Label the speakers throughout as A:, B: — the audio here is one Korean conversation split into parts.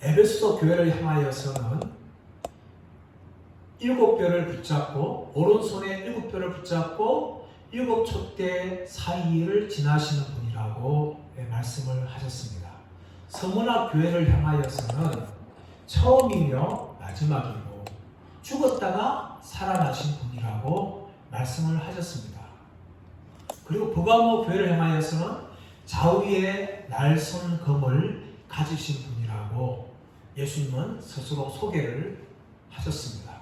A: 에베소 교회를 향하여서는 7뼈를 붙잡고 오른손에 7뼈를 붙잡고 7촛대 사이를 지나시는 분이라고 말씀을 하셨습니다. 서머나 교회를 향하여서는 처음이며 마지막이고 죽었다가 살아나신 분이라고 말씀을 하셨습니다. 그리고 버가모 교회를 향하여서는 좌우에 날선 검을 가지신 분이라고 예수님은 스스로 소개를 하셨습니다.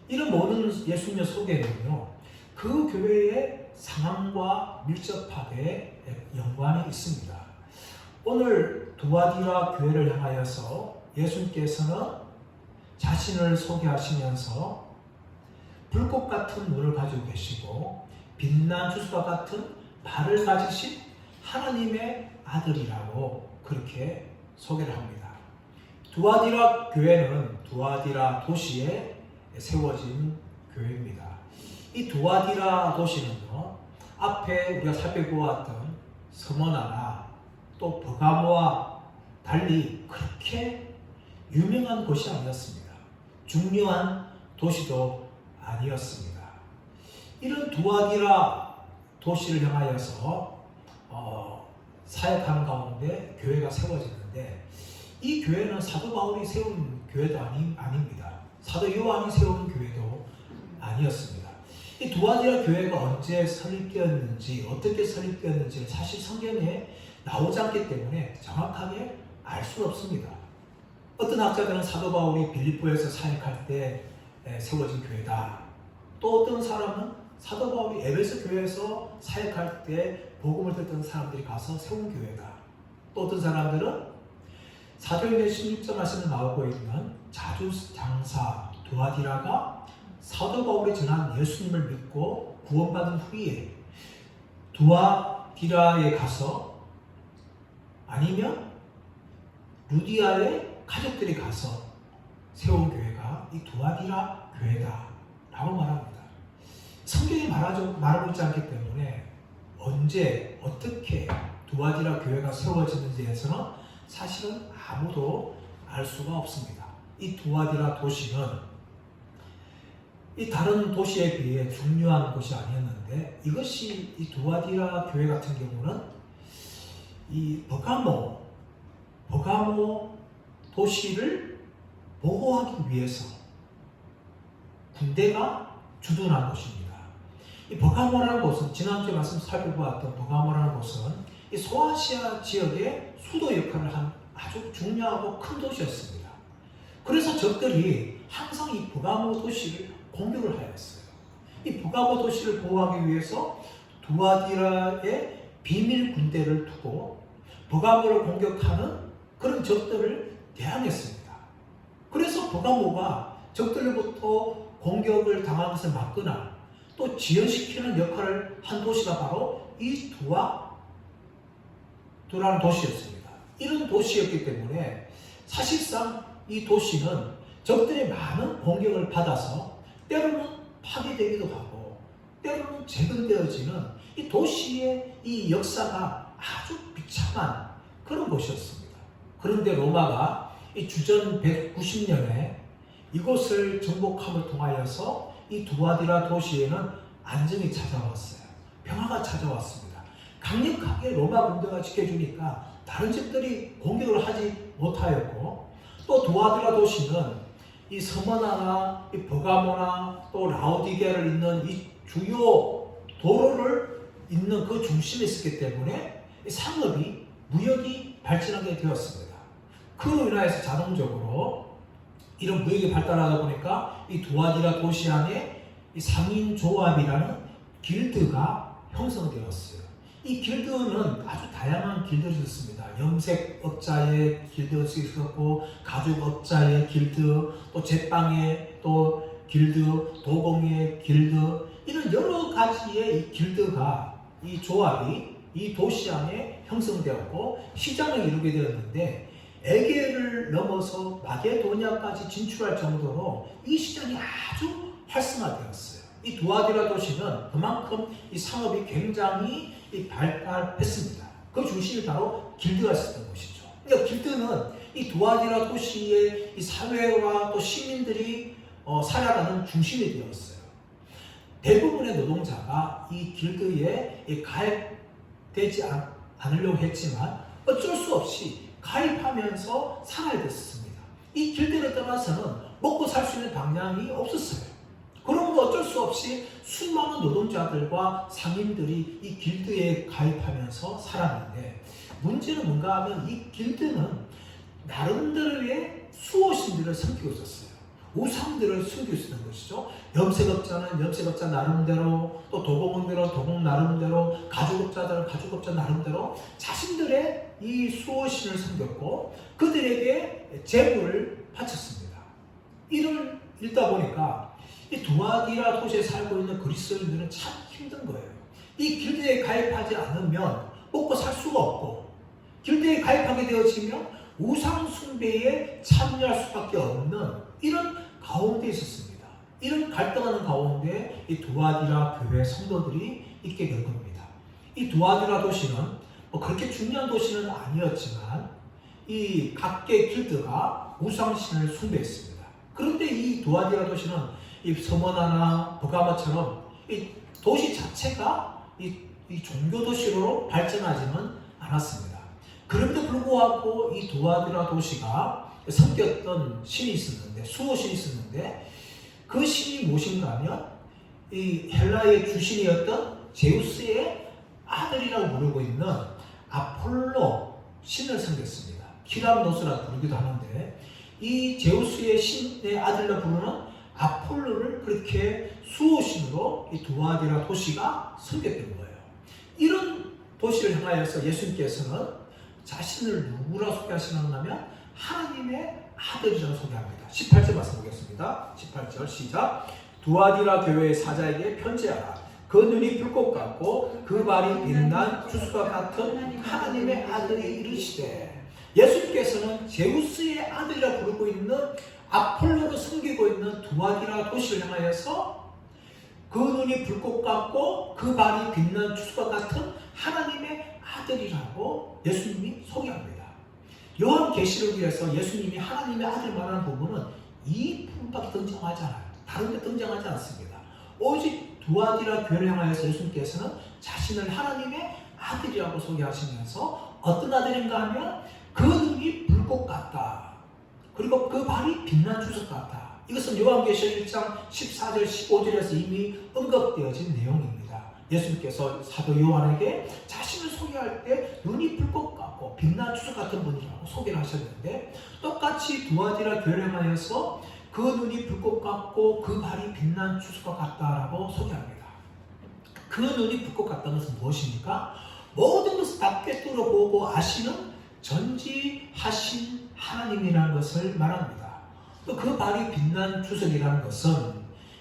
A: 이런 모든 예수님의 소개는요, 그 교회의 상황과 밀접하게 연관이 있습니다. 오늘 두아디라 교회를 향하여서 예수님께서는 자신을 소개하시면서 불꽃 같은 눈을 가지고 계시고 빛난 주수와 같은 발을 가지신 하나님의 아들이라고 그렇게 소개를 합니다. 두아디라 교회는 두아디라 도시에 세워진 교회입니다. 이 두아디라 도시는요, 앞에 우리가 살펴보았던 서머나나 또 버가모와 달리 그렇게 유명한 곳이 아니었습니다. 중요한 도시도 아니었습니다. 이런 두아디라 도시를 향하여서 사역하는 가운데 교회가 세워지는데, 이 교회는 사도 바울이 세운 교회도 아닙니다. 사도 요한이 세운 교회도 아니었습니다. 이 두아디라 교회가 언제 설립되었는지, 어떻게 설립되었는지는 사실 성경에 나오지 않기 때문에 정확하게 알 수 없습니다. 어떤 학자들은 사도 바울이 빌립보에서 사역할 때 세워진 교회다. 또 어떤 사람은 사도 바울이 에베소 교회에서 사역할 때 복음을 듣던 사람들이 가서 세운 교회다. 또 어떤 사람들은 사도행전 16절 말씀에 나오고 있는 자주장사 두아디라가 사도 바울이 전한 예수님을 믿고 구원받은 후에 두아디라에 가서, 아니면 루디아의 가족들이 가서 세운 교회가 이 두아디라 교회다 라고 말합니다. 성경이 말하고 있지 않기 때문에 언제 어떻게 두아디라 교회가 세워지는지에 대해서는 사실은 아무도 알 수가 없습니다. 이 두아디라 도시는 이 다른 도시에 비해 중요한 곳이 아니었는데, 이것이 이 두아디라 교회 같은 경우는 이 버가모 도시를 보호하기 위해서 군대가 주둔한 곳입니다. 이 버가모라는 곳은 지난주에 말씀 살펴보았던 버가모라는 곳은 이 소아시아 지역의 수도 역할을 한 아주 중요하고 큰 도시였습니다. 그래서 적들이 항상 이 버가모 도시를 공격을 하였어요. 이 버가모 도시를 보호하기 위해서 두아디라의 비밀 군대를 두고 버가모를 공격하는 그런 적들을 대항했습니다. 그래서 버가모가 적들로부터 공격을 당한 것을 막거나 또 지연시키는 역할을 한 도시가 바로 이 두라는 도시였습니다. 이런 도시였기 때문에 사실상 이 도시는 적들의 많은 공격을 받아서 때로는 파괴되기도 하고 때로는 재건되어지는 이 도시의 이 역사가 아주 비참한 그런 곳이었습니다. 그런데 로마가 이 주전 190년에 이곳을 정복함을 통하여서 이 두아디라 도시에는 안정이 찾아왔어요. 평화가 찾아왔습니다. 강력하게 로마 군대가 지켜주니까 다른 집들이 공격을 하지 못하였고, 또 두아디라 도시는 이 서머나나 이 버가모나 또 라오디게를 잇는 이 주요 도로를 잇는 그 중심에 있었기 때문에 상업이, 무역이 발전하게 되었습니다. 그로 인하여서 자동적으로 이런 무역이 발달하다 보니까 이 두아디라 도시 안에 이 상인조합이라는 길드가 형성되었어요. 이 길드는 아주 다양한 길드를 있습니다. 염색업자의 길드가 있었고, 가죽업자의 길드, 또 제빵의 또 길드, 도공의 길드, 이런 여러 가지의 이 길드가, 이 조합이 이 도시 안에 형성되었고 시장을 이루게 되었는데, 에게를 넘어서 마게도니아까지 진출할 정도로 이 시장이 아주 활성화되었어요. 이 두아디라 도시는 그만큼 이 상업이 굉장히 발달했습니다. 그 중심이 바로 길드가 있었던 것이죠. 그러니까 길드는 이 두아디라 도시의 이 사회와 또 시민들이 살아가는 중심이 되었어요. 대부분의 노동자가 이 길드에 가입되지 않으려고 했지만 어쩔 수 없이 가입하면서 살아야 됐습니다. 이 길드를 떠나서는 먹고 살 수 있는 방향이 없었어요. 그러므로 어쩔 수 없이 수많은 노동자들과 상인들이 이 길드에 가입하면서 살았는데, 문제는 뭔가 하면 이 길드는 나름대로의 수호신들을 섬기고 있었어요. 우상들을 섬기고 있었던 것이죠. 염색업자는 염색업자 나름대로, 또 도공원들은 도공 나름대로, 가죽업자들은 가죽업자 나름대로 자신들의 이 수호신을 섬겼고 그들에게 제물을 바쳤습니다. 이를 읽다 보니까 이 두아디라 도시에 살고 있는 그리스도인들은 참 힘든 거예요. 이 길드에 가입하지 않으면 먹고 살 수가 없고, 길드에 가입하게 되어지면 우상 숭배에 참여할 수밖에 없는 이런 가운데 있었습니다. 이런 갈등하는 가운데 이 두아디라 교회 성도들이 있게 된 겁니다. 이 두아디라 도시는 그렇게 중요한 도시는 아니었지만 이 각계 길드가 우상신을 숭배했습니다. 그런데 이 두아디라 도시는 이 서머나나 버가마처럼 이 도시 자체가 이 종교 도시로 발전하지는 않았습니다. 그럼에도 불구하고 이 두아디라 도시가 섬겼던 신이 있었는데, 수호신이 있었는데, 그 신이 무엇인가 하면 이 헬라의 주신이었던 제우스의 아들이라고 부르고 있는 아폴로 신을 섬겼습니다. 키람노스라고 부르기도 하는데, 이 제우스의 신의 아들로 부르는 아폴로를 그렇게 수호신으로 이 두아디라 도시가 섬겼던 거예요. 이런 도시를 향하여서 예수님께서는 자신을 누구라 소개하시는가 하면 하나님의 아들이라고 소개합니다. 18절 말씀 보겠습니다. 18절 시작. 두아디라 교회의 사자에게 편지하라. 그 눈이 불꽃 같고 그 발이 빛난 주수와 같은 하나님의 아들이 이르시되, 예수님께서는 제우스의 아들이라 부르고 있는 아폴로를 섬기고 있는 두아디라 도시를 향하여서 그 눈이 불꽃 같고 그 발이 빛난 주수와 같은 하나님의 아들이라고 예수님이 소개합니다. 요한계시록에서 예수님이 하나님의 아들 말하는 부분은 이 부분밖에 등장하지 않아요. 다른 데 등장하지 않습니다. 오직 두아디라 교회를 향하여서 예수님께서는 자신을 하나님의 아들이라고 소개하시면서 어떤 아들인가 하면 그 눈이 불꽃 같다. 그리고 그 발이 빛난 주석 같다. 이것은 요한계시록 1장 14절 15절에서 이미 언급되어진 내용입니다. 예수님께서 사도 요한에게 자신을 소개할 때 눈이 불꽃 같고 빛난 주석 같은 분이라고 소개를 하셨는데, 똑같이 두아디라 교회를 향하여서 그 눈이 불꽃 같고 그 발이 빛난 주석과 같다라고 소개합니다. 그 눈이 불꽃 같다는 것은 무엇입니까? 모든 것을 다 꿰뚫어 보고 아시는 전지하신 하나님이라는 것을 말합니다. 또 그 발이 빛난 주석이라는 것은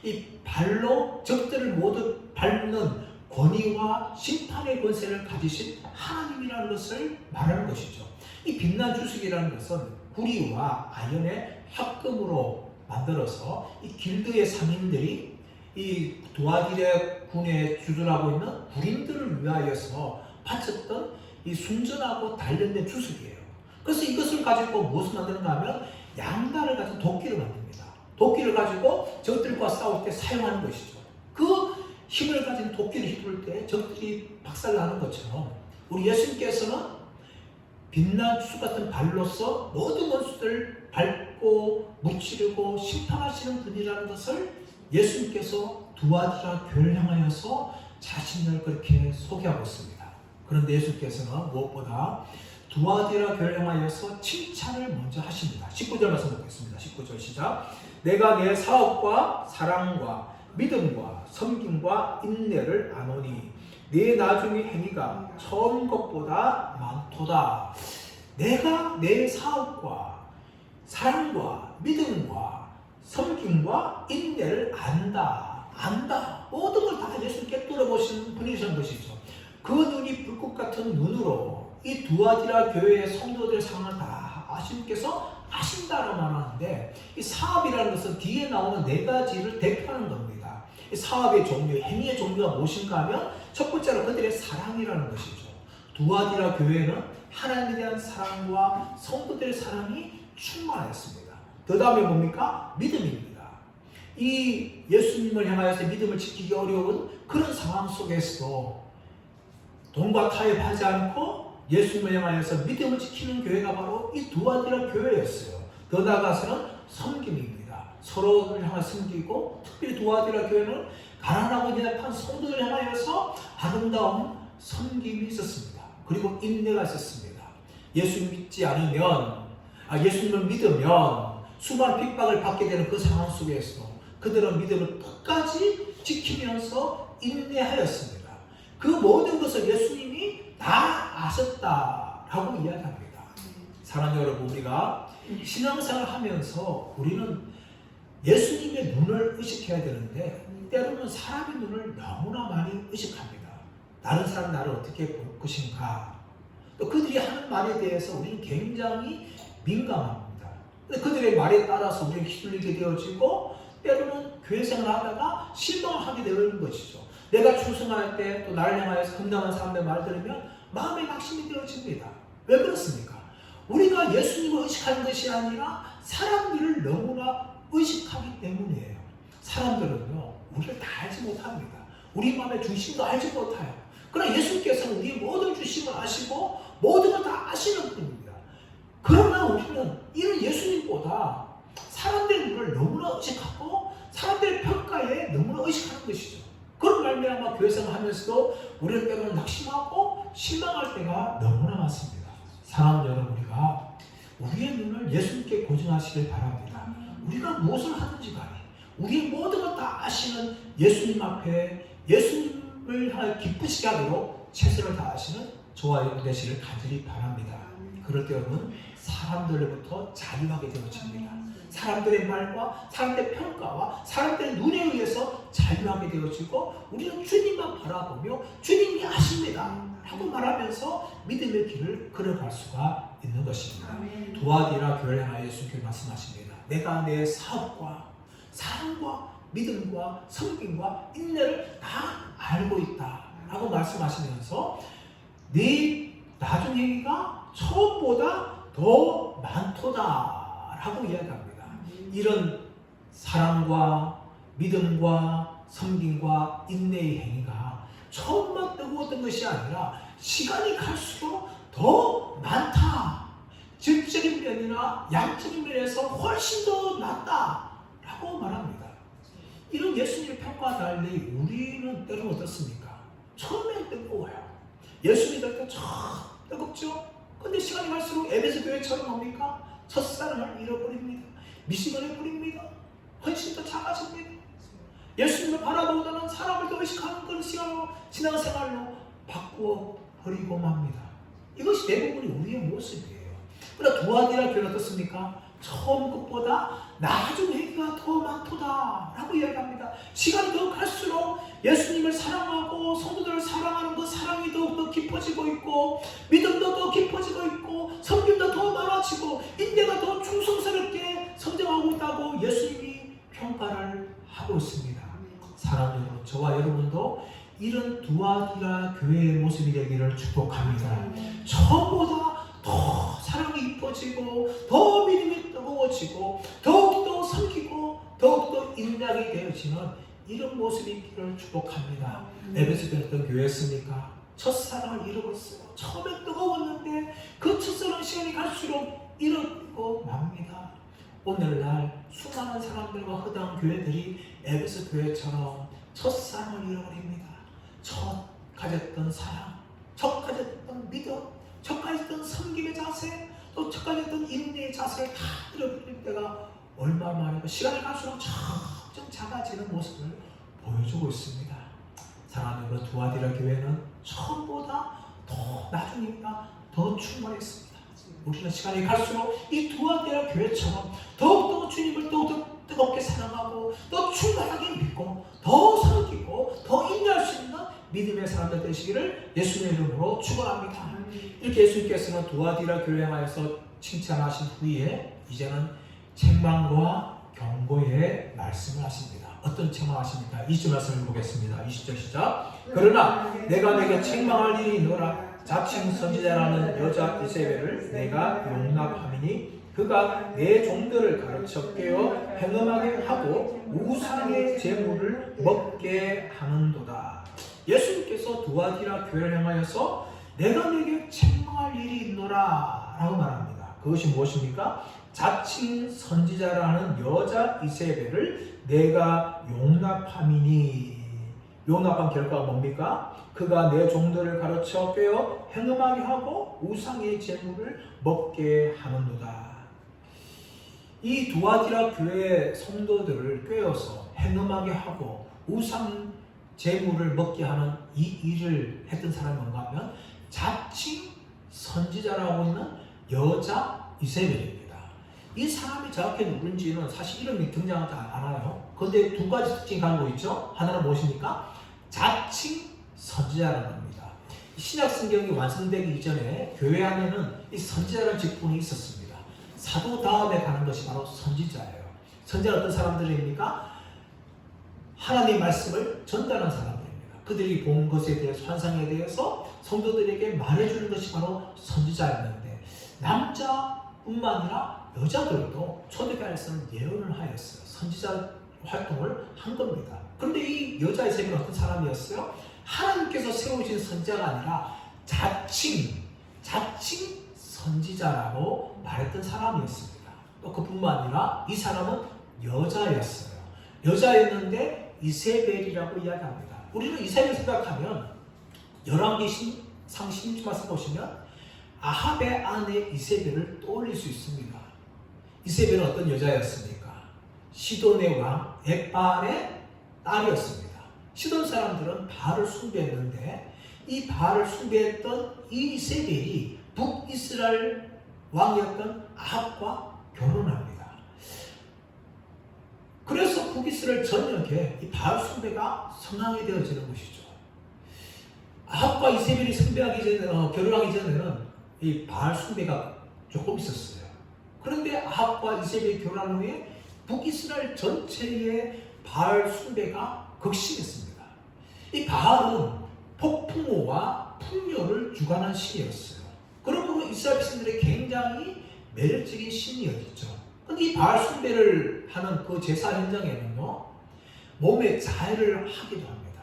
A: 이 발로 적들을 모두 밟는 권위와 심판의 권세를 가지신 하나님이라는 것을 말하는 것이죠. 이 빛난 주석이라는 것은 구리와 아연의 합금으로 만들어서 이 길드의 상인들이 이 두아디라 군의 주둔하고 있는 군인들을 위하여서 바쳤던 이 순전하고 단련된 주석이에요. 그래서 이것을 가지고 무엇을 만드는가 하면 양날을 가진 도끼를 만듭니다. 도끼를 가지고 적들과 싸울 때 사용하는 것이죠. 그 힘을 가진 도끼를 휘두를 때 적들이 박살나는 것처럼 우리 예수님께서는 빛난 주석 같은 발로서 모든 원수들을 밟고 무찌르고 심판하시는 분이라는 것을 예수님께서 두아디라 교회를 향하여서 자신을 그렇게 소개하고 있습니다. 그런데 예수님께서는 무엇보다 두아디라 교회를 향하여서 칭찬을 먼저 하십니다. 19절 말씀 보겠습니다. 19절 시작. 내가 내 사업과 사랑과 믿음과 섬김과 인내를 아노니 네 나중의 행위가 처음 것보다 많도다. 내가 내 사업과 사랑과 믿음과 섬김과 인내를 안다. 모든 걸 다 예수님께 뚫어보시는 분이신 것이죠. 그 눈이 불꽃 같은 눈으로 이 두아디라 교회의 성도들 상황을 다 예수님께서 아신다라고 말하는데, 이 사업이라는 것은 뒤에 나오는 네 가지를 대표하는 겁니다. 이 사업의 종류, 행위의 종류가 무엇인가 하면 첫 번째로 그들의 사랑이라는 것이죠. 두아디라 교회는 하나님에 대한 사랑과 성도들의 사랑이 충만했습니다. 그 다음에 뭡니까? 믿음입니다. 이 예수님을 향하여서 믿음을 지키기 어려운 그런 상황 속에서도 돈과 타협하지 않고 예수님을 향하여서 믿음을 지키는 교회가 바로 이 두아디라 교회였어요. 더 나아가서는 섬김입니다. 서로를 향해 섬기고, 특별히 두아디라 교회는 가난하고 연약한 성도를 향하여서 아름다운 섬김이 있었습니다. 그리고 인내가 있었습니다. 예수님 믿지 않으면, 예수님을 믿으면 수많은 핍박을 받게 되는 그 상황 속에서 그들은 믿음을 끝까지 지키면서 인내하였습니다. 그 모든 것을 예수님이 다 아셨다라고 이야기합니다. 사랑하는 여러분, 우리가 신앙생활을 하면서 우리는 예수님의 눈을 의식해야 되는데 때로는 사람의 눈을 너무나 많이 의식합니다. 다른 사람 나를 어떻게 볼 것인가, 또 그들이 하는 말에 대해서 우리는 굉장히 민감합니다. 그들의 말에 따라서 우리는 휘둘리게 되어지고 때로는 교회 생활하다가 실망을 하게 되는 것이죠. 내가 충성할 때 또 나를 향하여서 금당한 사람들의 말 들으면 마음에 낙심이 되어집니다. 왜 그렇습니까? 우리가 예수님을 의식하는 것이 아니라 사람들을 너무나 의식하기 때문이에요. 사람들은요, 우리를 다 알지 못합니다. 우리 마음의 중심도 알지 못해요. 그러나 예수님께서는 우리의 모든 중심을 아시고 모든 걸 다 아시는 분입니다. 그러나 우리는 이런 예수님보다 사람들의 눈을 너무나 의식하고 사람들의 평가에 너무나 의식하는 것이죠. 그런 말미암아 교회생활 하면서도 우리는 때로는 낙심하고 실망할 때가 너무나 많습니다. 사랑하는 여러분, 우리가 우리의 눈을 예수님께 고정하시길 바랍니다. 우리가 무엇을 하든지 간에 우리의 모든 걸 다 아시는 예수님 앞에 예수님을 향해 기쁘시게 하도록 최선을 다하시는 저와 여러분 되시길 간절히 바랍니다. 그럴 때 여러분, 사람들로부터 자유하게 되어집니다. 사람들의 말과 사람들의 평가와 사람들의 눈에 의해서 자유하게 되어지고 우리는 주님만 바라보며 주님이 아십니다 라고 말하면서 믿음의 길을 걸어갈 수가 있는 것입니다. 두아디라 교회를 향하여 예수님께서 말씀하십니다. 내가 내 사업과 사랑과 믿음과 섬김과 인내를 다 알고 있다 라고 말씀하시면서 네 나중 행위가 처음보다 더 많도다 라고 이야기합니다. 이런 사랑과 믿음과 섬김과 인내의 행위가 처음만 뜨거웠던 것이 아니라 시간이 갈수록 더 많다. 질적인 면이나 양적인 면에서 훨씬 더 낫다라고 말합니다. 이런 예수님의 평가와 달리 우리는 때로는 어떻습니까? 처음엔 뜨거워요. 예수 믿을 때 참 뜨겁죠? 근데 시간이 갈수록 에베소 교회처럼 뭡니까? 첫사랑을 잃어버립니다. 미시간을 버립니다. 헌신도 작아집니다. 예수님을 바라보다는 사람을 더 의식하는 그런 시간으로 신앙생활로 바꾸어 버리고 맙니다. 이것이 대부분이 우리의 모습이에요. 그러나 두아디라 교회는 어떻습니까? 처음 것보다 나중 행위가 더 많도다 라고 이야기합니다. 시간이 더 갈수록 예수님을 사랑하고 성도들을 사랑하는 그 사랑이 더욱더 깊어지고 있고 믿음도 더 깊어지고 있고 섬김도 더 많아지고 인내가 더 충성스럽게 성장하고 있다고 예수님이 평가를 하고 있습니다. 사랑하는 여러분, 저와 여러분도 이런 두아디라 교회의 모습이 되기를 축복합니다. 처음보다 더 사랑이 깊어지고 더 믿음이 뜨거워지고 더욱더 섬기고 더욱더 인내하게 되어지는 이런 모습이 있기를 축복합니다. 에베소 교회 어떤 교회였습니까? 첫사랑을 잃어버렸어요. 처음에 뜨거웠는데 그 첫사랑 시간이 갈수록 잃어버리고 맙니다. 오늘날 수많은 사람들과 허다한 교회들이 에베소 교회처럼 첫사랑을 잃어버립니다. 첫 가졌던 사랑, 첫 가졌던 믿음, 첫 가졌던 섬김의 자세, 또 첫 가졌던 인내의 자세를 다 잃어버릴 때가 얼마나 많은가. 시간이 갈수록 점점 작아지는 모습을 보여주고 있습니다. 사랑하는 여러분, 두아디라 교회는 처음보다 더 나중이니까 더 충만했습니다. 우리는 시간이 갈수록 이 두아디라 교회처럼 더욱더 주님을 더욱더 뜨겁게 사랑하고 더 충만하게 믿고 더 섬기고 더 인내할 수 있는 믿음의 사람들 되시기를 예수님의 이름으로 축원합니다. 이렇게 예수님께서는 두아디라 교회 향하여서 칭찬하신 후에 이제는 책망과 경고의 말씀을 하십니다. 어떤 책망하십니까? 20절 말씀을 보겠습니다. 20절 시작. 그러나 내가 내게 책망할 일이 있노라. 자칭 선지자라는 여자 이세벨을 내가 용납함이니 그가 내 종들을 가르쳐 깨어 행음하게 하고 우상의 제물을 먹게 하는도다. 예수님께서 두아디라 교회를 향하여서 내가 네게 책망할 일이 있노라 라고 말합니다. 그것이 무엇입니까? 자칭 선지자라는 여자 이세벨을 내가 용납함이니, 용납한 결과가 뭡니까? 그가 내 종들을 가르쳐 깨어 행음하게 하고 우상의 제물을 먹게 하는도다. 이 두아디라 교회 성도들을 꿰어서 행음하게 하고 우상 제물을 먹게 하는 이 일을 했던 사람이 뭔가 하면 자칭 선지자라고 있는 여자 이세벨입니다. 이 사람이 정확히 누군지는 사실 이름이 등장하지 않아요. 그런데 두 가지 특징이 가지고 있죠. 하나는 무엇입니까? 자칭 선지자라는 겁니다. 신약 성경이 완성되기 이전에 교회 안에는 이 선지자라는 직분이 있었습니다. 사도 다음에 가는 것이 바로 선지자예요. 선지자는 어떤 사람들입니까? 하나님의 말씀을 전달하는 사람들입니다. 그들이 본 것에 대해서, 환상에 대해서 성도들에게 말해주는 것이 바로 선지자였는데, 남자뿐만 아니라 여자들도 초대교회에서는 예언을 하였어요. 선지자 활동을 한 겁니다. 그런데 이 여자 이세벨은 어떤 사람이었어요? 하나님께서 세우신 선지자가 아니라 자칭 선지자라고 말했던 사람이었습니다. 또 그뿐만 아니라 이 사람은 여자였어요. 여자였는데 이세벨이라고 이야기합니다. 우리는 이세벨 생각하면 열왕기상 16장을 보시면 아합의 아내 이세벨을 떠올릴 수 있습니다. 이세벨은 어떤 여자였습니까? 시돈의 왕 엣바알의 딸이었습니다. 시돈 사람들은 바알을 숭배했는데 이 바알을 숭배했던 이 이세벨이 북이스라엘 왕이었던 아합과 결혼합니다. 그래서 북이스라엘 전역에 이 바알 숭배가 성황이 되어지는 것이죠. 아합과 이세벨이 결혼하기 전에는 이 바알 숭배가 조금 있었어요. 그런데 아합과 이세벨이 결혼한 후에 북이스라엘 전체의 바알 숭배가 극심했습니다. 이 바알은 폭풍우와 풍요를 주관한 신이었어요. 그러므로 이스라엘 백성들의 굉장히 매력적인 신이었죠. 그런데 이 바알 숭배를 하는 그 제사 현장에는요, 몸에 자해를 하기도 합니다.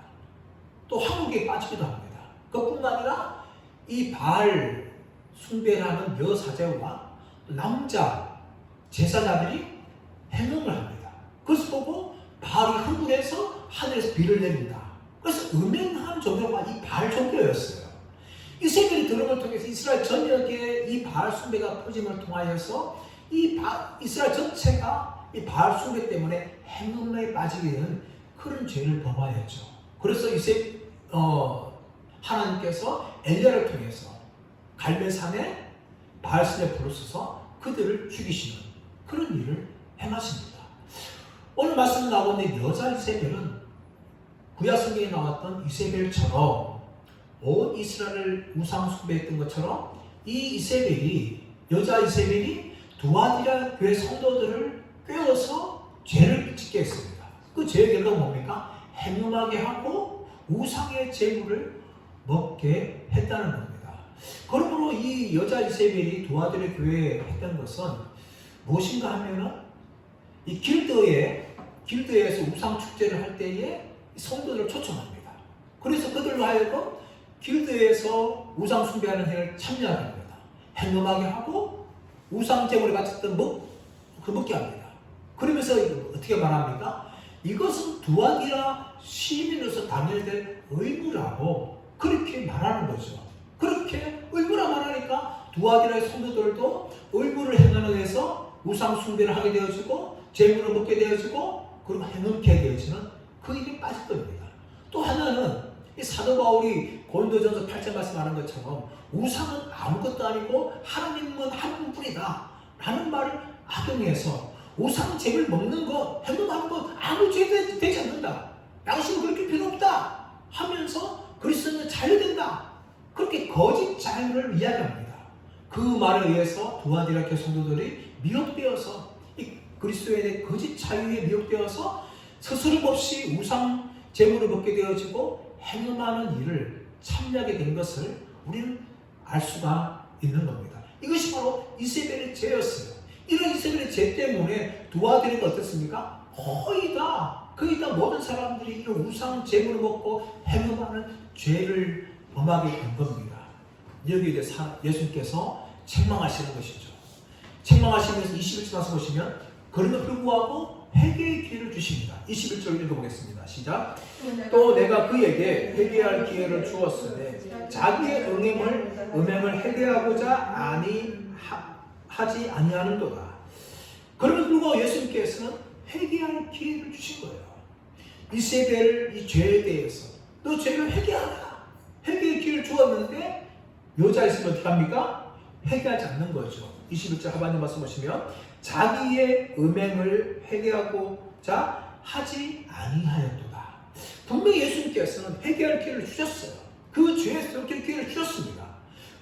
A: 또 항옥에 빠지기도 합니다. 그뿐만 아니라 이 바알 숭배라는 여사제와 남자 제사자들이 행음을 합니다. 그것을 보고 바알이 흥분해서 하늘에서 비를 내린다. 그래서 음행한 종교가 이 바알 종교였어요. 이세벨이 들은 걸 통해서 이스라엘 전역에 이 바알 숭배가 퍼짐을 통하여서 이스라엘 전체가 이 바알 숭배 때문에 행음에 빠지게 되는 그런 죄를 범하였죠. 그래서 하나님께서 엘리야를 통해서 갈멜산에 바알 숭배에 부르셔서 그들을 죽이시는 그런 일을 행하십니다. 오늘 말씀에 나오는 여자 이세벨은 구약 성경에 나왔던 이세벨처럼 온 이스라엘을 우상 숭배했던 것처럼 이 여자 이세벨이 두아디라 교회 성도들을 꿰어서 죄를 짓게 했습니다. 그 죄의 결과가 뭡니까? 행음하게 하고 우상의 제물을 먹게 했다는 겁니다. 그러므로 이 여자 이세벨이 두아디라 교회에 했던 것은 무엇인가 하면은 이 길드에서 우상 축제를 할 때에 성도들을 초청합니다. 그래서 그들로 하여금 길드에서 우상 숭배하는 행을 참여하게 합니다. 행음하게 하고 우상 제물에 바쳤던 먹게 합니다. 그러면서 어떻게 말합니까? 이것은 두아디라 시민으로서 당해야 될 의무라고 그렇게 말하는 거죠. 그렇게 의무라 말하니까 두아디라의 성도들도 의무를 행하는 데서 우상 숭배를 하게 되어지고 제물을 먹게 되어지고 그리고 행음케 되어지는 그 일이 빠질 겁니다. 또 하나는 이 사도 바울이 고린도전서 8장 말씀하는 것처럼 우상은 아무것도 아니고 하나님은 한 분뿐이다 라는 말을 악용해서 우상 제물 먹는 것, 행음하는 것 아무 죄도 되지 않는다. 양심은 그렇게 필요 없다 하면서 그리스도는 자유된다. 그렇게 거짓 자유를 이야기합니다. 그 말에 의해서 두아디라 교회 성도들이 미혹되어서 이 그리스도에 대해 거짓 자유에 미혹되어서 스스럼 없이 우상 제물을 먹게 되어지고 행음하는 일을 참여하게 된 것을 우리는 알 수가 있는 겁니다. 이것이 바로 이세벨의 죄였어요. 이런 이세벨의 죄 때문에 두 아들이 어떻습니까? 거의 다 모든 사람들이 이런 우상 제물을 먹고 행음하는 죄를 범하게 된 겁니다. 여기에 대해 예수님께서 책망하시는 것이죠. 책망하시면서 21절 말씀 보시면 그럼에도 불구하고 회개의 기회를 주십니다. 21절 읽어보겠습니다. 시작. 또 내가 그에게 회개할 기회를 주었으되 자기의 음행을 회개하고자 하지 아니하는도다. 그럼에도 불구하고 예수님께서는 회개할 기회를 주신 거예요. 이세벨 이 죄에 대해서 너 죄를 회개하라. 회개의 기회를 주었는데 여자 있으면 어떻게 합니까? 회개하지 않는 거죠. 21절 하반절 말씀 보시면 자기의 음행을 회개하고자 하지 아니하였도다. 분명히 예수님께서는 회개할 기회를 주셨어요. 그 죄에서 기회를 주셨습니다.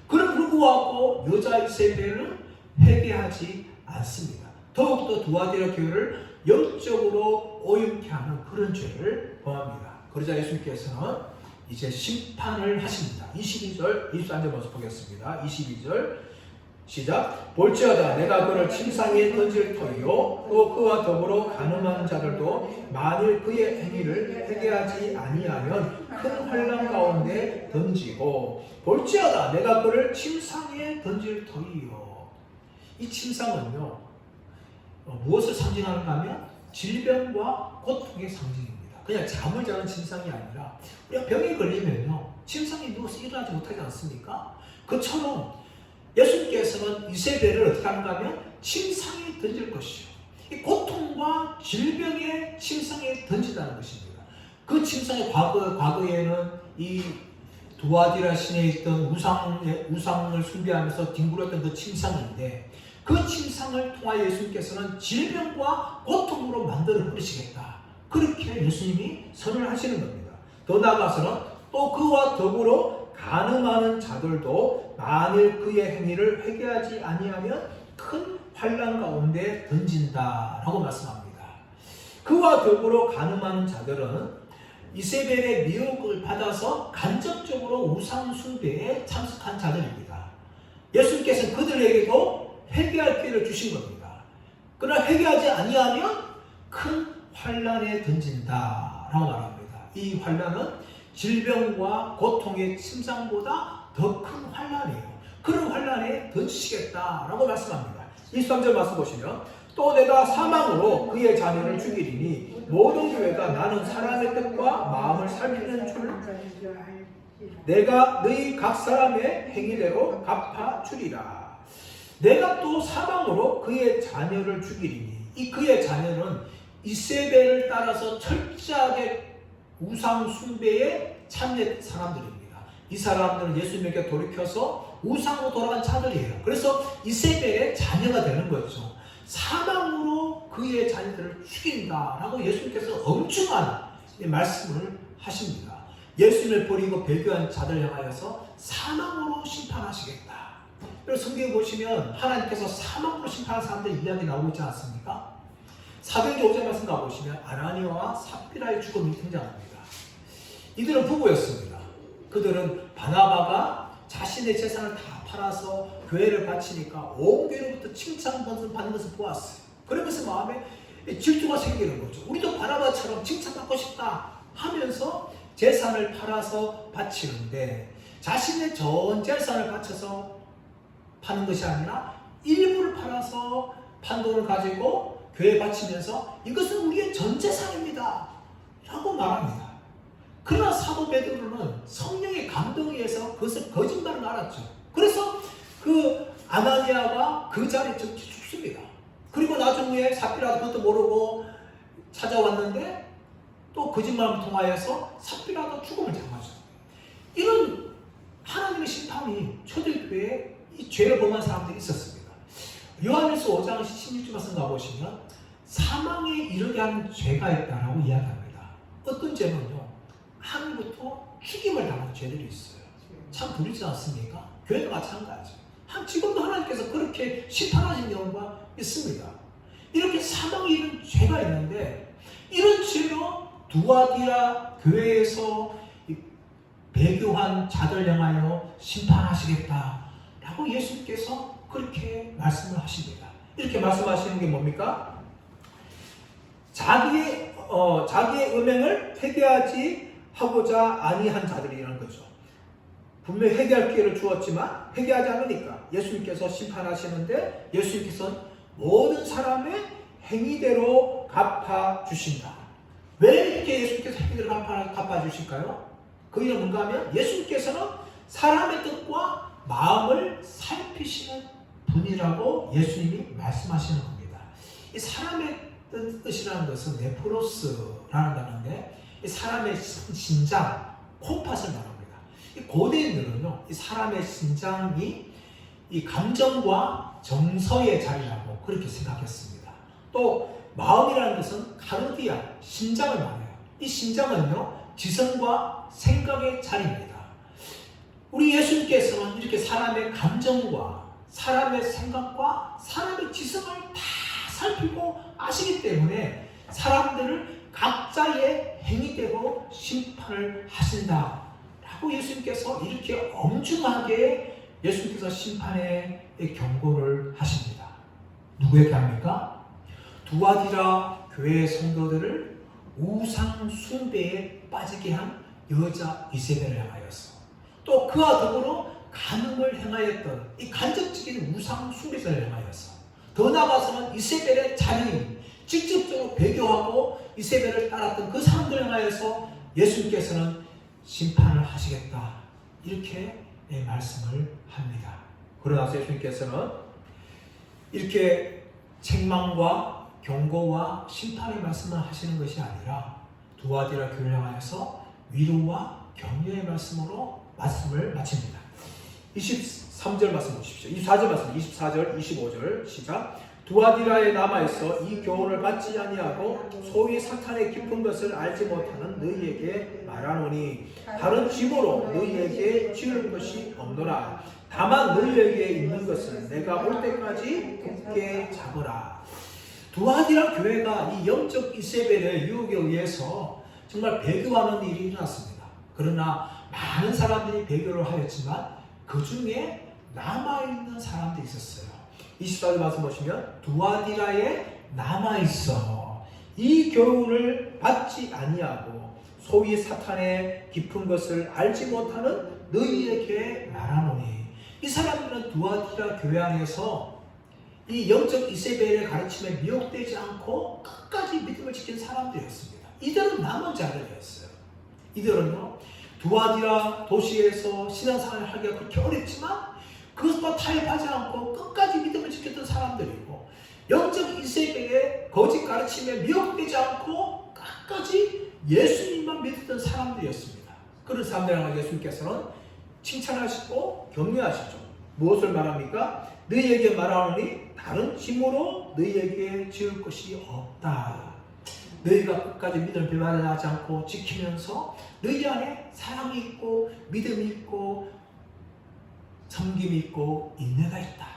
A: 그럼 불구하고 여자 이세벨은 회개하지 않습니다. 더욱더 두 아들의 교회를 영적으로 오염케 하는 그런 죄를 범합니다. 그러자 예수님께서는 이제 심판을 하십니다. 22절, 23절 먼저 보겠습니다. 22절 시작. 볼지어다 내가 그를 침상에 던질 터이요 또 그와 더불어 간음하는 자들도 만일 그의 행위를 회개하지 아니하면 큰 환난 가운데 던지고 볼지어다 내가 그를 침상에 던질 터이요. 이 침상은요 무엇을 상징하는가 하면 질병과 고통의 상징입니다. 그냥 잠을 자는 침상이 아니라 우리가 병에 걸리면요 침상에 누워서 일어나지 못하지 않습니까? 그처럼 예수님께서는 이세벨을 어떻게 하는가 하면 침상에 던질 것이요. 이 고통과 질병의 침상에 던지다는 것입니다. 그 침상의 과거에는 이 두아디라 신에 있던 우상을 숭배하면서 뒹굴었던 그 침상인데 그 침상을 통하여 예수님께서는 질병과 고통으로 만들어 버리시겠다. 그렇게 예수님이 선언을 하시는 겁니다. 더 나아가서는 또 그와 더불어 간음하는 자들도 만일 그의 행위를 회개하지 아니하면 큰 환난 가운데 던진다라고 말씀합니다. 그와 더불어 간음하는 자들은 이세벨의 미혹을 받아서 간접적으로 우상 숭배에 참석한 자들입니다. 예수님께서는 그들에게도 회개할 기회를 주신 겁니다. 그러나 회개하지 아니하면 큰 환난에 던진다라고 말합니다. 이 환난은 질병과 고통의 침상보다 더 큰 환난이에요. 그런 환난에 던지시겠다라고 말씀합니다. 23절 말씀 보시면 또 내가 사망으로 그의 자녀를 죽이리니 모든 교회가 나는 사람의 뜻과 마음을 살피는 줄 내가 너희 각 사람의 행위대로 갚아주리라. 내가 또 사망으로 그의 자녀를 죽이리니 이 그의 자녀는 이세벨을 따라서 철저하게 우상 숭배에 참여한 사람들입니다. 이 사람들은 예수님에게 돌이켜서 우상으로 돌아간 자들이에요. 그래서 이세벨의 자녀가 되는 거죠. 사망으로 그의 자녀들을 죽인다라고 예수님께서 엄중한 말씀을 하십니다. 예수님을 버리고 배교한 자들 향하여서 사망으로 심판하시겠다. 성경에 보시면 하나님께서 사망으로 심판한 사람들의 이야기 나오고 있지 않습니까? 사도행전 5장 말씀 가보시면 아나니아와 삽비라의 죽음이 등장합니다. 이들은 부부였습니다. 그들은 바나바가 자신의 재산을 다 팔아서 교회를 바치니까 온 교회로부터 칭찬받는 것을 보았어요. 그러면서 마음에 질투가 생기는 거죠. 우리도 바나바처럼 칭찬받고 싶다 하면서 재산을 팔아서 바치는데 자신의 전 재산을 바쳐서 파는 것이 아니라 일부를 팔아서 판 돈을 가지고 교회에 바치면서 이것은 우리의 전 재산입니다 라고 말합니다. 그러나 사도 베드로는 성령의 감동에 의해서 그것을 거짓말을 알았죠. 그래서 그 아나니아가 그 자리에 죽습니다. 그리고 나중에 삽비라도 그것도 모르고 찾아왔는데 또 거짓말을 통하여서 삽비라도 죽음을 당하죠. 이런 하나님의 심판이 초대교회에 이 죄를 범한 사람들이 있었습니다. 요한일서 5장 16절 말씀 가보시면 사망에 이르게 하는 죄가 있다라고 이야기합니다. 어떤 죄는요, 하늘부터 죽임을 당하는 죄들이 있어요. 참 부르지 않습니까? 교회도 마찬가지. 지금도 하나님께서 그렇게 심판하신 경우가 있습니다. 이렇게 사망에 이른 죄가 있는데 이런 죄로 두아디라 교회에서 배교한 자들 향하여 심판하시겠다 라고 예수님께서 그렇게 말씀을 하십니다. 이렇게 말씀하시는 게 뭡니까? 자기의 음행을 회개하지 하고자 아니한 자들이라는 거죠. 분명히 회개할 기회를 주었지만 회개하지 않으니까 예수님께서 심판하시는데, 예수님께서는 모든 사람의 행위대로 갚아주신다. 왜 이렇게 예수님께서 행위대로 갚아주실까요? 그 이유는 뭔가 하면 예수님께서는 사람의 뜻과 마음을 살피시는 분이라고 예수님이 말씀하시는 겁니다. 이 사람의 뜻이라는 것은 네프로스라는 단어인데, 이 사람의 심장, 콤팥을 말합니다. 이 고대인들은요, 이 사람의 심장이 이 감정과 정서의 자리라고 그렇게 생각했습니다. 또 마음이라는 것은 카르디아, 심장을 말해요. 이 심장은요, 지성과 생각의 자리입니다. 우리 예수님께서는 이렇게 사람의 감정과 사람의 생각과 사람의 지성을 다 살피고 아시기 때문에 사람들을 각자의 행위대로 심판을 하신다 라고 예수님께서 이렇게 엄중하게 예수님께서 심판의 경고를 하십니다. 누구에게 합니까? 두아디라 교회 성도들을 우상 숭배에 빠지게 한 여자 이세벨을 향하여서, 또 그와 더불어 간음을 행하였던 이 간접적인 우상 숭배자를 향하여서, 더 나아가서는 이세벨의 자녀인 직접적으로 배교하고 이세벨을 따랐던 그 사람들을 향하여서 예수님께서는 심판을 하시겠다 이렇게 말씀을 합니다. 그러나 예수님께서는 이렇게 책망과 경고와 심판의 말씀을 하시는 것이 아니라 두아디라 교회를 향하여서 위로와 격려의 말씀으로 말씀을 마칩니다. 23절 말씀 보십시오. 24절 말씀, 24절, 25절 시작. 두아디라에 남아있어 이 교훈을 받지 아니하고 소위 사탄의 깊은 것을 알지 못하는 너희에게 말하노니 다른 짐으로 너희에게 지을 것이 없노라. 다만 너희에게 있는 것은 내가 올 때까지 굳게 잡으라. 두아디라 교회가 이 영적 이세벨의 유혹에 의해서 정말 배교하는 일이 일어났습니다. 그러나 많은 사람들이 배교를 하였지만 그 중에 남아있는 사람들이 있었어요. 24절 말씀 보시면 두아디라에 남아있어 이 교훈을 받지 아니하고 소위 사탄의 깊은 것을 알지 못하는 너희에게 말하노니, 이 사람들은 두아디라 교회 안에서 이 영적 이세벨의 가르침에 미혹되지 않고 끝까지 믿음을 지킨 사람들이었습니다. 이들은 남은 자들이었어요. 이들은요, 두아디라 도시에서 신앙생활을 하기가 그렇게 어렵지만 그것과 타협하지 않고 끝까지 믿음을 지켰던 사람들이고, 영적 이세벨의 거짓 가르침에 미혹되지 않고 끝까지 예수님만 믿었던 사람들이었습니다. 그런 사람들을 예수님께서는 칭찬하시고 격려하시죠. 무엇을 말합니까? 너희에게 말하노니 다른 짐으로 너희에게 지을 것이 없다. 너희가 끝까지 믿음을 배반하지 않고 지키면서 너희 안에 사랑이 있고 믿음이 있고 섬김이 있고 인내가 있다.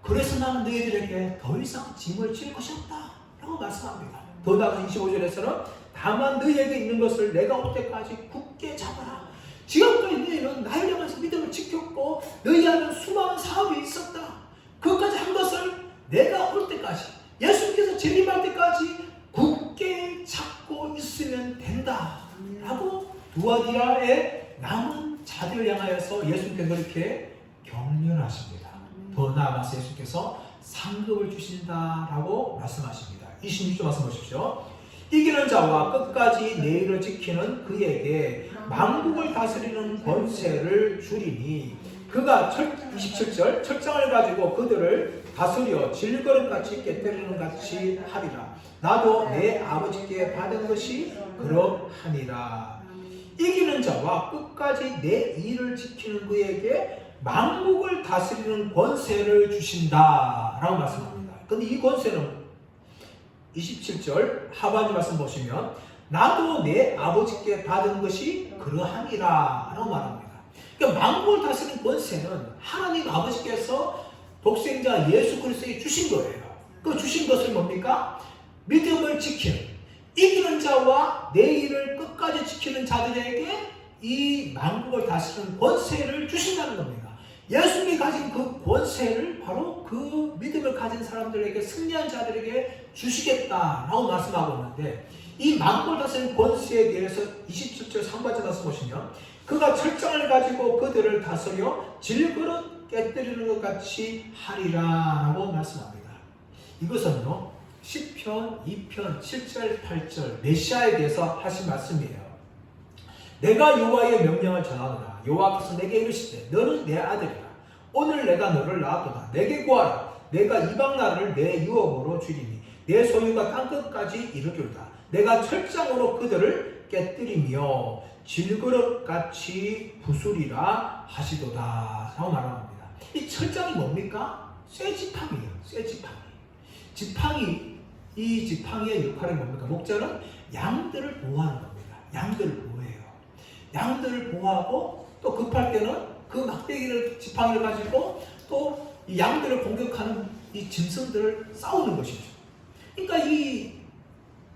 A: 그래서 나는 너희들에게 더 이상 짐을 질 것이 없다 라고 말씀합니다. 더 나아가 25절에서는 다만 너희에게 있는 것을 내가 올 때까지 굳게 잡아라. 지금까지 너희는 나를 향해서 믿음을 지켰고 너희 안에 수많은 사업이 있었다. 그것까지 한 것을 내가 올 때까지, 예수님께서 재림할 때까지 굳게 잡고 있으면 된다 라고 두아디라의 남은 자들을 향하여서 예수님께서 이렇게 격려를 하십니다. 더 나아가서 예수님께서 상급을 주신다라고 말씀하십니다. 26절 말씀 보십시오. 이기는 자와 끝까지 내 일을 지키는 그에게 만국을 다스리는 권세를 주리니 그가 27절 철장을 가지고 그들을 다스려 질그릇같이 깨뜨리는 같이 하리라. 나도 내 아버지께 받은 것이 그러하니라. 이기는 자와 끝까지 내 일을 지키는 그에게 만국을 다스리는 권세를 주신다라고 말씀합니다. 그런데 이 권세는 27절 하반절 말씀 보시면 나도 내 아버지께 받은 것이 그러하니라 라고 말합니다. 그러니까 만국을 다스리는 권세는 하나님 아버지께서 독생자 예수 그리스도에게 주신 거예요. 그 주신 것을 뭡니까? 믿음을 지키는, 이기는 자와 내 일을 끝까지 지키는 자들에게 이 만국을 다스리는 권세를 주신다는 겁니다. 예수님이 가진 그 권세를 바로 그 믿음을 가진 사람들에게, 승리한 자들에게 주시겠다라고 말씀하고 있는데, 이 만국을 다스리는 권세에 대해서 27절 상반절 말씀 보시면, 그가 철장을 가지고 그들을 다스려 질그릇 깨뜨리는 것 같이 하리라 라고 말씀합니다. 이것은요, 시편 2편 7절 8절 메시아에 대해서 하신 말씀이에요. 내가 여호와의 명령을 전하노라. 여호와께서 내게 이르시되 너는 내 아들이라. 오늘 내가 너를 낳았도다. 내게 구하라. 내가 이방 나라를 내 유업으로 주리니 내 소유가 땅끝까지 이르리로다. 내가 철장으로 그들을 깨뜨리며 질그릇같이 부수리라 하시도다 라고 말합니다. 이 철장이 뭡니까? 쇠지팡이에요. 쇠지팡이. 이 지팡이의 역할이 뭡니까? 목자는 양들을 보호하는 겁니다. 양들을 보호해요. 양들을 보호하고 또 급할 때는 그 막대기를, 지팡이를 가지고 또 이 양들을 공격하는 이 짐승들을 싸우는 것이죠. 그러니까 이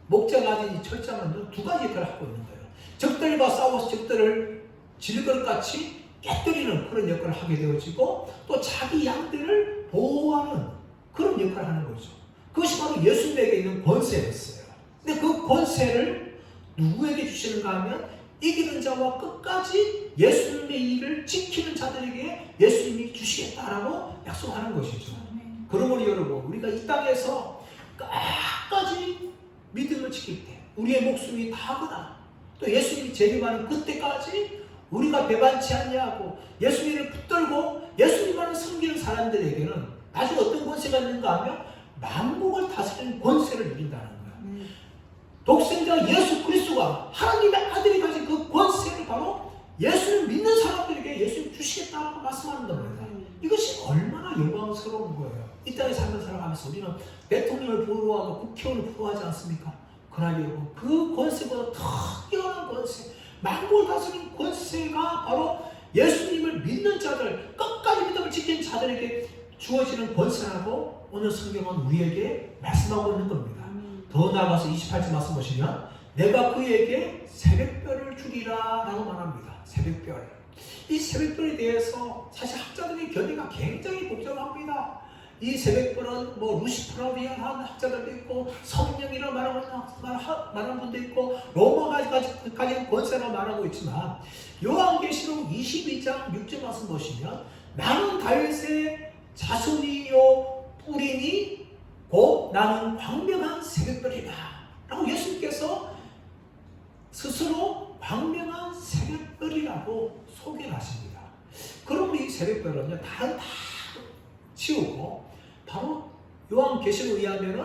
A: 목자가 가진 이 철장은 두 가지 역할을 하고 있는 거예요. 적들과 싸워서 적들을 질그릇같이 깨뜨리는 그런 역할을 하게 되어지고, 또 자기 양들을 보호하는 그런 역할을 하는 거죠. 그것이 바로 예수님에게 있는 권세였어요. 근데 그 권세를 누구에게 주시는가 하면, 이기는 자와 끝까지 예수님의 일을 지키는 자들에게 예수님이 주시겠다라고 약속하는 것이죠. 그러므로 여러분, 우리가 이 땅에서 끝까지 믿음을 지킬 때, 우리의 목숨이 다하거나 또 예수님이 재림하는 그때까지 우리가 배반치 아니하고 예수님을 붙들고 예수님만을 섬기는 사람들에게는 나중에 어떤 권세가 있는가 하면 만국을 다스리는 권세를 누린다는 거예요. 독생자 예수 그리스도가 하나님의 아들이 가진 그 권세를 바로 예수를 믿는 사람들에게 예수님 주시겠다고 말씀하는 겁니다. 이것이 얼마나 영광스러운 거예요. 이 땅에 살면서 살아가면서 우리는 대통령을 부러워하고 국회의원을 부러워하지 않습니까? 그러나 여러분, 그 권세보다 더 뛰어난 권세, 만국을 다스리는 권세가 바로 예수님을 믿는 자들, 끝까지 믿음을 지킨 자들에게 주어지는 권세라고 오늘 성경은 우리에게 말씀하고 있는 겁니다. 더 나아가서 28절 말씀 보시면, 내가 그에게 새벽별을 주리라 라고 말합니다. 새벽별. 이 새벽별에 대해서 사실 학자들의 견해가 굉장히 복잡합니다. 이 새벽별은 뭐 루시퍼라고 얘기하는 학자들도 있고, 성령이라고 말하는 분도 있고, 로마가 가진 권세라고 말하고 있지만, 요한계시록 22장 6절 말씀 보시면, 나는 다윗의 자손이요 뿌리니 곧 나는 광명한 새벽별이다 라고 예수님께서 스스로 광명한 새벽별이라고 소개를 하십니다. 그러면 이 새벽별은요, 다 치우고 바로 요한계시록에 의하면은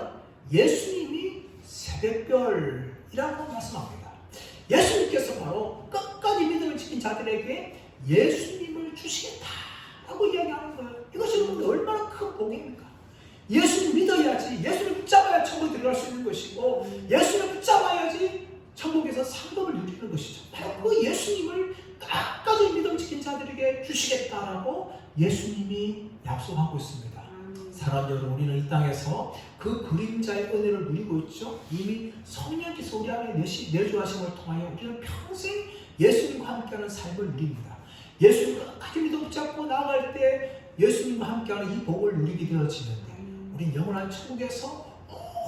A: 예수님이 새벽별이라고 말씀합니다. 예수님께서 바로 끝까지 믿음을 지킨 자들에게 예수님을 주시겠다라고 이야기하는 거예요. 이것이 얼마나 큰 복입니까? 예수를 믿어야지, 예수를 붙잡아야 천국에 들어갈 수 있는 것이고, 예수를 붙잡아야지 천국에서 상급을 누리는 것이죠. 바로 그 예수님을 끝까지 믿음 지킨 자들에게 주시겠다라고 예수님이 약속하고 있습니다. 사랑하는 여러분, 우리는 이 땅에서 그 그림자의 은혜를 누리고 있죠. 이미 성령께서 우리 안에 내주하심을 통하여 우리는 평생 예수님과 함께하는 삶을 누립니다. 예수님과 끝까지 믿음 붙잡고 나아갈 때 예수님과 함께하는 이 복을 누리게 되어지는데, 우리 영원한 천국에서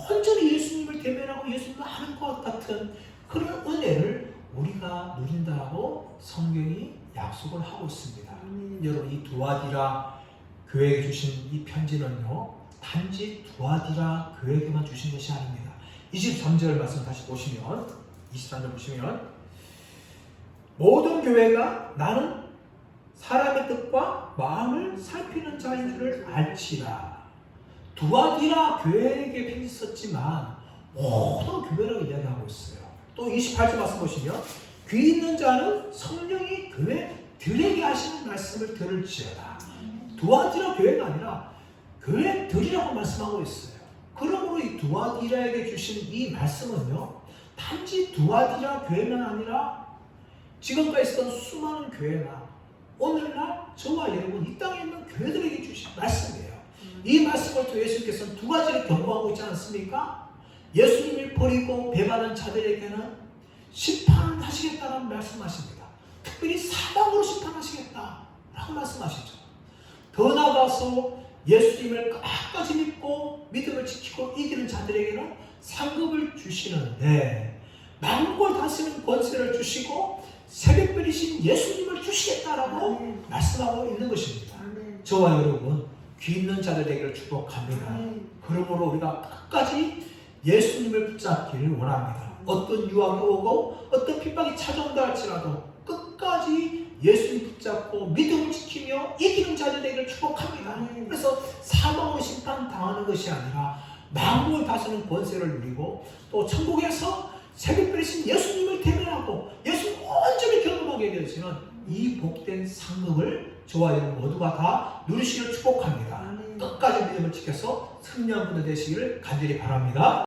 A: 온전히 예수님을 대면하고 예수님을 아는 것 같은 그런 은혜를 우리가 누린다고 성경이 약속을 하고 있습니다. 여러분, 이 두아디라 교회에게 주신 이 편지는요, 단지 두아디라 교회에게만 주신 것이 아닙니다. 23절 말씀 다시 보시면, 23절 보시면, 모든 교회가 나는 사람의 뜻과 마음을 살피는 자인 줄을 알지라. 두아디라 교회에게 편지 썼지만 모든 교회라고 이야기하고 있어요. 또 28절 말씀 보시면, 귀 있는 자는 성령이 교회들에게 하시는 말씀을 들을지어다. 두아디라 교회가 아니라 교회들이라고 말씀하고 있어요. 그러므로 이 두아디라에게 주신 이 말씀은요, 단지 두아디라 교회만 아니라 지금까지 있었던 수많은 교회나 오늘날 저와 여러분 이 땅에 있는 교회들에게 주신 말씀이에요. 이 말씀을 또 예수님께서는 두 가지를 경고하고 있지 않습니까? 예수님을 버리고 배반한 자들에게는 심판을 하시겠다는 말씀하십니다. 특별히 사망으로 심판하시겠다라고 말씀하시죠. 더 나아가서 예수님을 끝까지 믿고 믿음을 지키고 이기는 자들에게는 상급을 주시는데 만국을 다스리는 권세를 주시고 새벽별이신 예수님을 주시겠다라고 말씀하고 있는 것입니다. 저와 여러분 귀 있는 자들에게 축복합니다. 그러므로 우리가 끝까지 예수님을 붙잡기를 원합니다. 어떤 유혹이 오고 어떤 핍박이 찾아온다 할지라도 끝까지 예수님 붙잡고 믿음을 지키며 이기는 자들 되기를 축복합니다. 그래서 사망으로 심판당하는 것이 아니라 만국을 다스리는 권세를 누리고 또 천국에서 새벽별이신 예수님을 대면하고 예수님 온전히 경험하게 되시는 이 복된 상급을 저와 여러분 모두가 다 누리시기를 축복합니다. 끝까지 믿음을 지켜서 승리한 분들 되시기를 간절히 바랍니다.